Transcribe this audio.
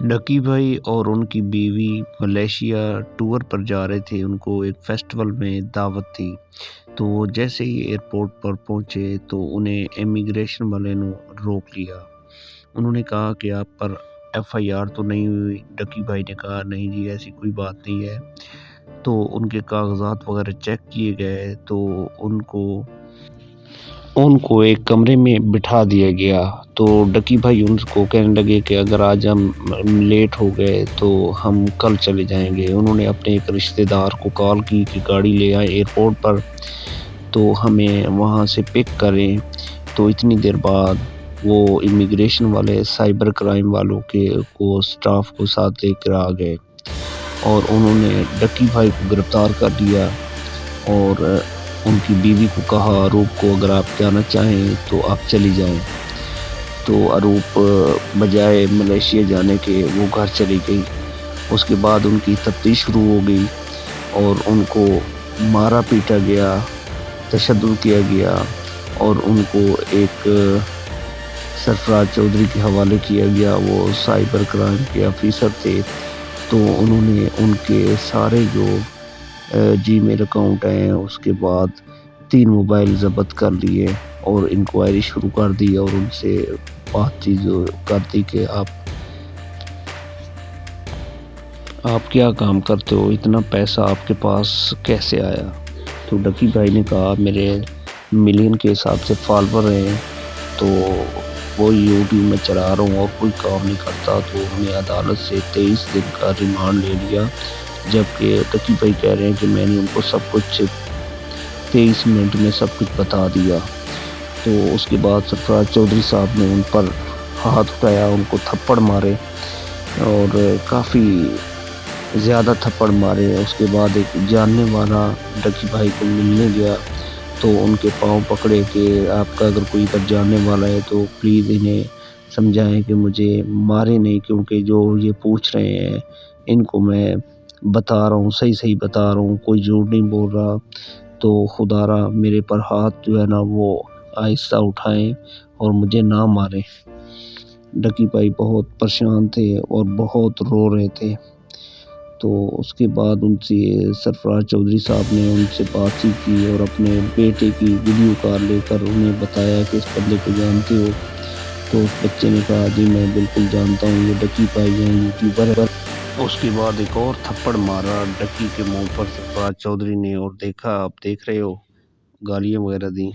ڈکی بھائی اور ان کی بیوی ملیشیا ٹور پر جا رہے تھے، ان کو ایک فیسٹیول میں دعوت تھی۔ تو وہ جیسے ہی ایئرپورٹ پر پہنچے تو انہیں امیگریشن والے نے روک لیا۔ انہوں نے کہا کہ آپ پر FIR تو نہیں ہوئی؟ ڈکی بھائی نے کہا نہیں جی، ایسی کوئی بات نہیں ہے۔ تو ان کے کاغذات وغیرہ چیک کیے گئے تو ان کو ایک کمرے میں بٹھا دیا گیا۔ تو ڈکی بھائی ان کو کہنے لگے کہ اگر آج ہم لیٹ ہو گئے تو ہم کل چلے جائیں گے۔ انہوں نے اپنے ایک رشتہ دار کو کال کی کہ گاڑی لے آئے ایئرپورٹ پر تو ہمیں وہاں سے پک کریں۔ تو اتنی دیر بعد وہ امیگریشن والے سائبر کرائم والوں کو سٹاف کو ساتھ لے کر آ گئے اور انہوں نے ڈکی بھائی کو گرفتار کر لیا اور ان کی بیوی کو کہا اروپ کو اگر آپ جانا چاہیں تو آپ چلی جائیں۔ تو اروپ بجائے ملیشیا جانے کے وہ گھر چلی گئی۔ اس کے بعد ان کی تفتیش شروع ہو گئی اور ان کو مارا پیٹا گیا، تشدد کیا گیا اور ان کو ایک سرفراز چودھری کے حوالے کیا گیا۔ وہ سائبر کرائم کے آفیسر تھے۔ تو انہوں نے ان کے سارے جو جی میل اکاؤنٹ ہیں، اس کے بعد 3 موبائل ضبط کر لیے اور انکوائری شروع کر دی اور ان سے بات چیت کر دی کہ آپ کیا کام کرتے ہو، اتنا پیسہ آپ کے پاس کیسے آیا؟ تو ڈکی بھائی نے کہا میرے ملین کے حساب سے فالوور ہیں، تو وہ یوٹیوب میں چلا رہا ہوں اور کوئی کام نہیں کرتا۔ تو انہوں نے عدالت سے 23 دن کا ریمانڈ لے لیا، جبکہ ڈکی بھائی کہہ رہے ہیں کہ میں نے ان کو سب کچھ 23 منٹ میں سب کچھ بتا دیا۔ تو اس کے بعد سرفراز چودھری صاحب نے ان پر ہاتھ اٹھایا، ان کو تھپڑ مارے اور کافی زیادہ تھپڑ مارے۔ اس کے بعد ایک جاننے والا ڈکی بھائی کو ملنے گیا تو ان کے پاؤں پکڑے کہ آپ کا اگر کوئی ادھر جاننے والا ہے تو پلیز انہیں سمجھائیں کہ مجھے مارے نہیں، کیونکہ جو یہ پوچھ رہے ہیں ان کو میں بتا رہا ہوں، صحیح بتا رہا ہوں، کوئی جھوٹ نہیں بول رہا۔ تو خدا را میرے پر ہاتھ جو ہے نا وہ آہستہ اٹھائیں اور مجھے نہ ماریں۔ ڈکی بھائی بہت پریشان تھے اور بہت رو رہے تھے۔ تو اس کے بعد ان سے سرفراز چودھری صاحب نے ان سے بات چیت کی اور اپنے بیٹے کی ویڈیو کال لے کر انہیں بتایا کہ اس بندے کو جانتے ہو؟ تو اس بچے نے کہا جی میں بالکل جانتا ہوں، یہ ڈکی بھائی ہیں، یوٹیوبر ہے۔ اس کے بعد ایک اور تھپڑ مارا ڈکی کے منہ پر سرفراز چودھری نے، اور دیکھا آپ دیکھ رہے ہو گالیاں وغیرہ دیں۔